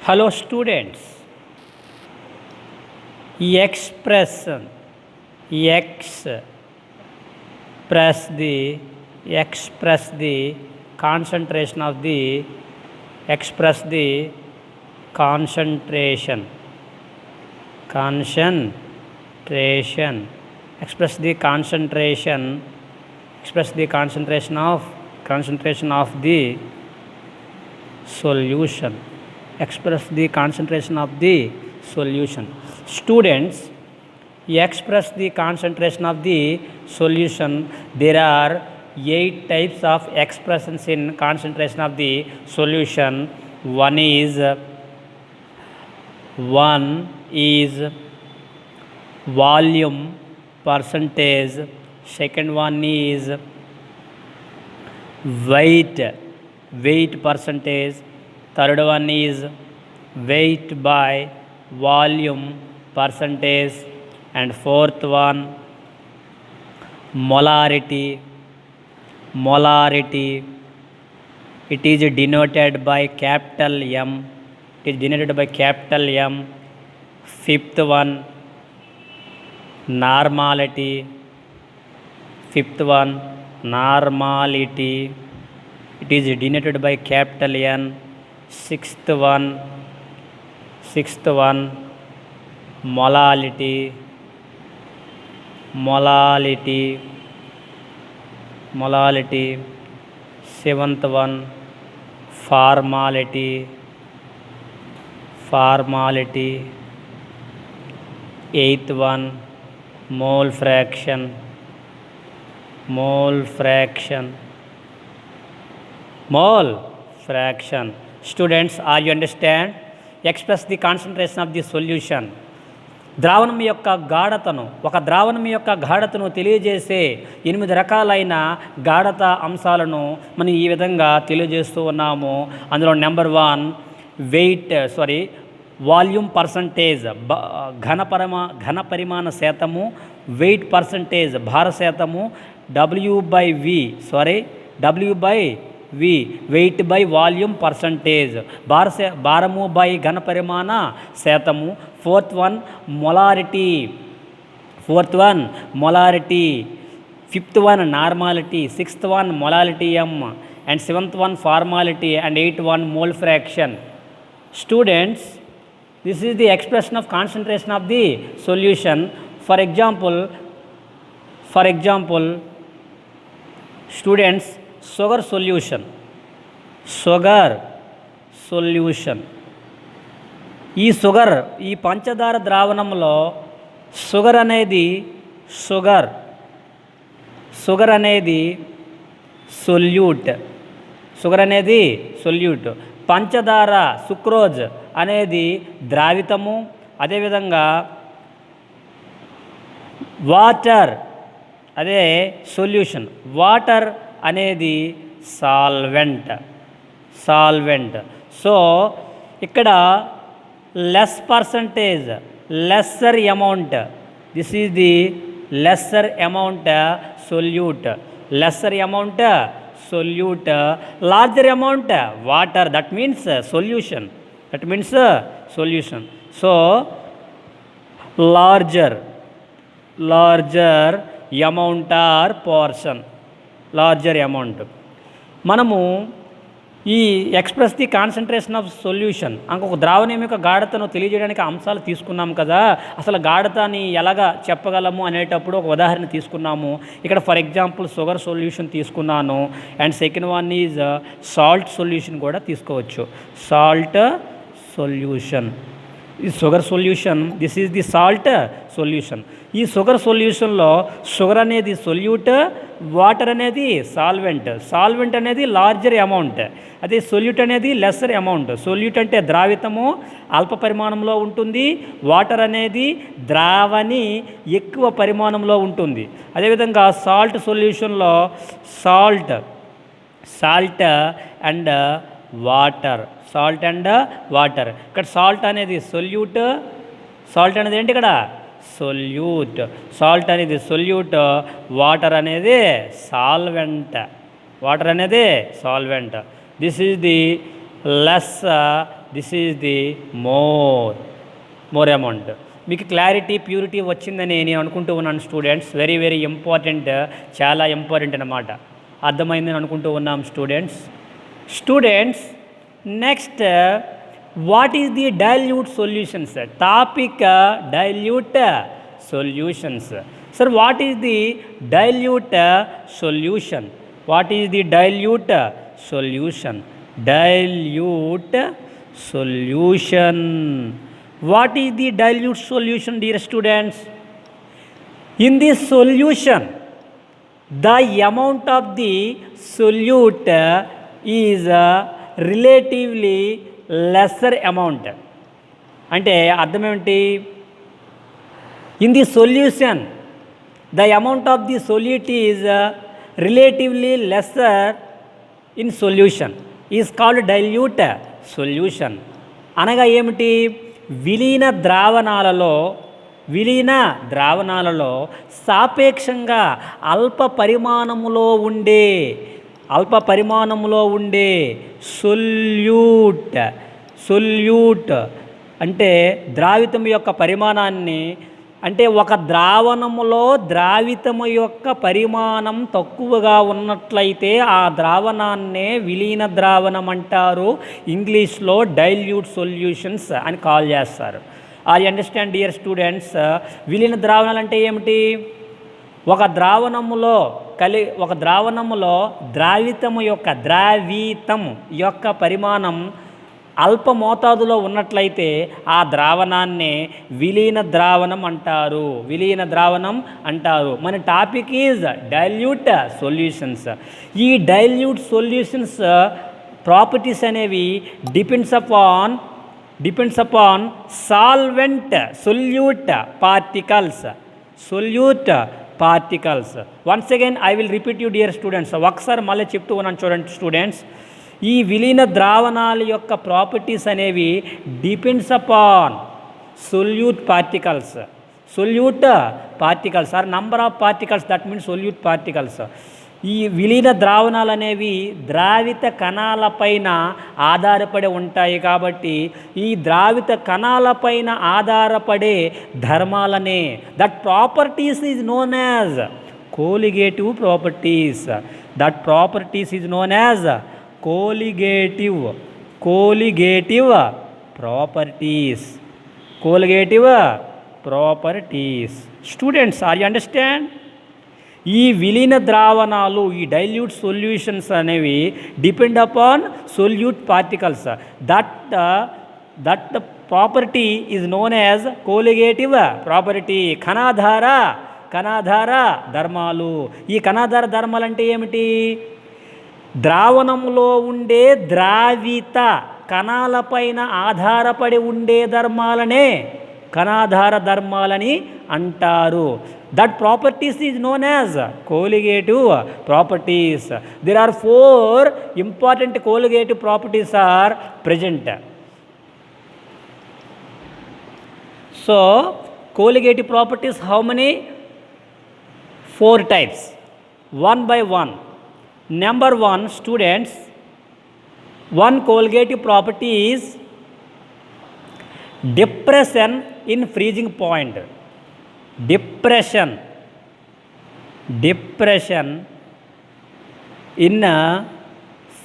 Hello students, expression express the concentration of the express the concentration express the concentration of the solution. Express the concentration of the solution. Students, express the concentration of the solution. There are 8 types of expressions in concentration of the solution. One is volume percentage. Second one is weight percentage. Third one is weight by volume percentage. And fourth one, molarity. It is denoted by capital M. Fifth one, normality. It is denoted by capital N. Sixth one, molality. Seventh one, formality. Eighth one, mole fraction. Students, are you understand? Express the concentration of the solution. ద్రావణం యొక్క గాఢతను తెలియజేసే 8 రకాలైన గాఢత అంశాలను మనం ఈ విధంగా తెలియజేస్తూ ఉన్నాము. అందులో నెంబర్ 1 వాల్యూమ్ పర్సంటేజ్, ఘన పరిమాణ శాతము. వెయిట్ పర్సంటేజ్, భార శాతము. W/V weight by volume percentage, భారము బై ఘన పరిమాణ శాతము. Fourth one molarity. Fifth one normality. Sixth one molality M. And seventh one formality. And eighth one mole fraction. Students, this is the expression of concentration of the solution. For example, students, sugar solution. ఈ పంచదార ద్రావణంలో sugar అనేది solute. పంచదార sucrose అనేది ద్రావితము. అదేవిధంగా water అదే solution. Water అనేది solvent. So ఇక్కడ lesser amount, this is the lesser amount solute. Larger amount water, that means solution. So larger amount are portion. మనము ఈ express the concentration of solution ఇంకొక ద్రావణం యొక్క గాఢతను తెలియజేయడానికి అంశాలు తీసుకున్నాం కదా. అసలు గాఢతని ఎలాగా చెప్పగలము అనేటప్పుడు ఒక ఉదాహరణ తీసుకున్నాము. ఇక్కడ ఫర్ ఎగ్జాంపుల్ షుగర్ సొల్యూషన్ తీసుకున్నాను. And second one is salt solution కూడా తీసుకోవచ్చు. ఈ sugar solution, this is the salt solution. ఈ షుగర్ సొల్యూషన్లో షుగర్ అనేది సొల్యూట్, వాటర్ అనేది సాల్వెంట్ అనేది లార్జర్ అమౌంట్, అదే సొల్యూట్ అనేది లెస్సర్ అమౌంట్. సొల్యూట్ అంటే ద్రావితము, అల్ప పరిమాణంలో ఉంటుంది. వాటర్ అనేది ద్రావణి ఎక్కువ పరిమాణంలో ఉంటుంది. అదేవిధంగా సాల్ట్ సొల్యూషన్లో సాల్ట్ అండ్ వాటర్. ఇక్కడ సాల్ట్ అనేది సొల్యూట్. ఏంటి ఇక్కడ సొల్యూట్. వాటర్ అనేది solvent. This is the less, this is the more amount. మీకు క్లారిటీ ప్యూరిటీ వచ్చిందని నేను అనుకుంటూ ఉన్నాను స్టూడెంట్స్. వెరీ వెరీ ఇంపార్టెంట్, చాలా ఇంపార్టెంట్ అన్నమాట. అర్థమైందని అనుకుంటూ ఉన్నాం students. Next, what is the dilute solutions? Topic dilute solutions. Sir, what is the dilute solution? What is the dilute solution? Dilute solution. What is the dilute solution, dear students? In this solution, the amount of the solute is relatively lesser amount. అంటే అర్థం ఏమిటి? In the solution, the amount of the solute is relatively lesser in solution is called dilute solution. అనగా ఏమిటి? విలీన ద్రావణాలలో సాపేక్షంగా అల్ప పరిమాణములో ఉండే solute అంటే ద్రావితం యొక్క పరిమాణాన్ని, అంటే ఒక ద్రావణములో ద్రావితము యొక్క పరిమాణం తక్కువగా ఉన్నట్లయితే ఆ ద్రావణాన్నే విలీన ద్రావణం అంటారు. ఇంగ్లీష్లో డైల్యూట్ సొల్యూషన్స్ అని కాల్ చేస్తారు. I understand dear students. విలీన ద్రావణాలు అంటే ఏమిటి? ఒక ద్రావణములో ద్రావితం యొక్క పరిమాణం అల్ప మోతాదులో ఉన్నట్లయితే ఆ ద్రావణాన్నే విలీన ద్రావణం అంటారు. మన టాపిక్ ఈజ్ డైల్యూట్ సొల్యూషన్స్. ఈ డైల్యూట్ సొల్యూషన్స్ ప్రాపర్టీస్ అనేవి depends upon solute particles. Once again I will repeat you dear students. ఒకసారి మళ్ళీ చెప్తూ ఉన్నాను చూడండి స్టూడెంట్స్. ఈ విలీన ద్రావణాల యొక్క ప్రాపర్టీస్ అనేవి depends upon solute particles or number of particles, that means solute particles. ఈ విలీన ద్రావణాలు అనేవి ద్రావిత కణాలపైన ఆధారపడి ఉంటాయి. కాబట్టి ఈ ద్రావిత కణాలపైన ఆధారపడే ధర్మాలనే that properties is known as colligative properties. That properties is known as colligative properties. Students, are you understand? ఈ విలీన ద్రావణాలు, ఈ డైల్యూట్ సొల్యూషన్స్ అనేవి depend upon solute particles. That property is known as colligative property. కణాధార ధర్మాలు. ఈ కణాధార ధర్మాలు అంటే ఏమిటి? ద్రావణంలో ఉండే ద్రావిత కణాలపైన ఆధారపడి ఉండే ధర్మాలనే కణాధార ధర్మాలని అంటారు. That properties is known as colligative properties. There are 4 important colligative properties are present. So colligative properties, how many? 4 types. One by one. Number 1, students, one colgative property is depression in freezing point. Depression in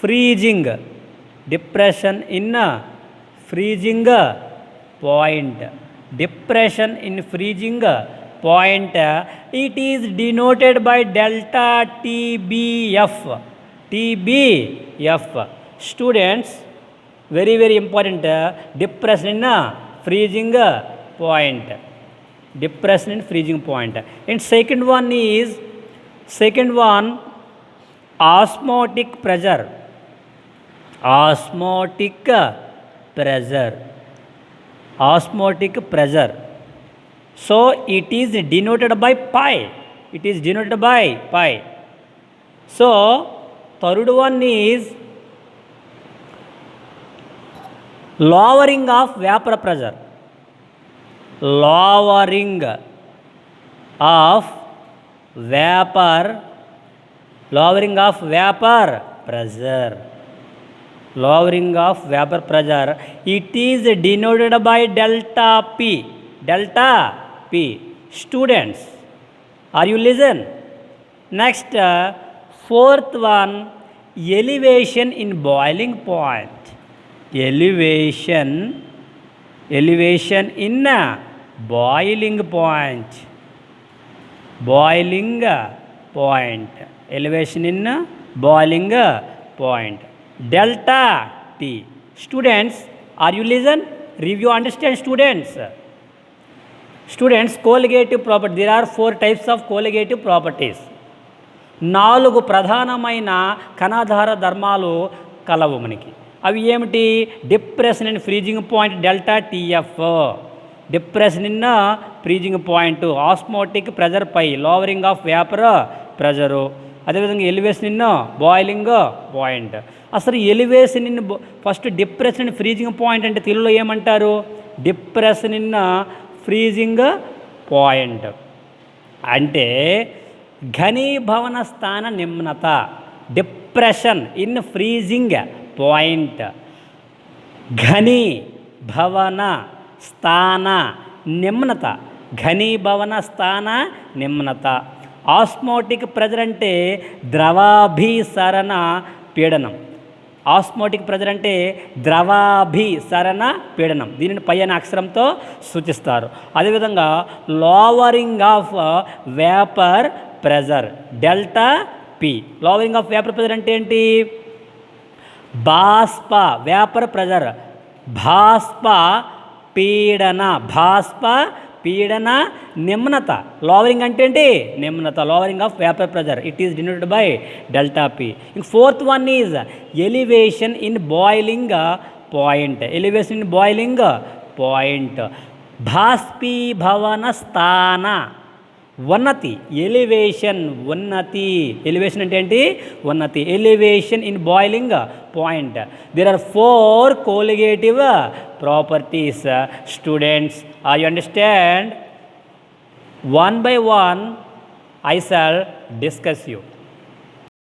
freezing point. Depression in freezing point, it is denoted by delta TBF. Students, very very important, depression in freezing point. And second one, osmotic pressure. So it is denoted by pi. So third one is lowering of vapor pressure. Lowering of vapor pressure. lowering of vapor pressure, it is denoted by delta P. Delta P. Students, are you listen? Next, fourth one, elevation in boiling point. Elevation in boiling point. Boiling point. Elevation in boiling point. Delta T. Students, are you listen? Review, understand students. Students, colligative property. There are 4 types of colligative properties. 4 ప్రధానమైన కణాధార ధర్మాలు కలవు మనకి. అవి ఏమిటి? Depression in freezing point delta TF, depression in freezing point, osmotic pressure pi, lowering of vapour pressure, అదేవిధంగా elevation in boiling point. అసలు elevation in first depression in freezing point అంటే తెలుగులో ఏమంటారు? డిప్రెషన్ ఇన్ ఫ్రీజింగ్ పాయింట్ అంటే ఘనీభవన స్థాన నిమ్నత. Depression in freezing point, ఘనీభవన స్థాన నిమ్నత, ఘనీభవన స్థాన నిమ్నత. ఆస్మోటిక్ ప్రెజర్ అంటే ద్రవాభిసరణ పీడనం. ఆస్మోటిక్ ప్రెజర్ అంటే ద్రవాభిసరణ పీడనం. దీనిని పై అనే అక్షరంతో సూచిస్తారు. అదేవిధంగా lowering of vapour pressure delta P. Lowering of vapour pressure అంటే ఏంటి? బాష్ప వేపర్ ప్రెజర్, బాష్ప పీడన, బాష్ప పీడన నిమ్నత. లోవరింగ్ అంటే ఏంటి? నిమ్నత. Lowering of vapour pressure, it is denoted by delta P. ఇంక fourth one is elevation in boiling point. Elevation in boiling point, బాష్పీభవన స్థాన ఉన్నతి. ఎలివేషన్ ఉన్నతి. ఎలివేషన్ అంటే ఏంటి? ఉన్నతి. Elevation in boiling point. There are 4 colligative properties. Students, are you understand? One by one I shall discuss you.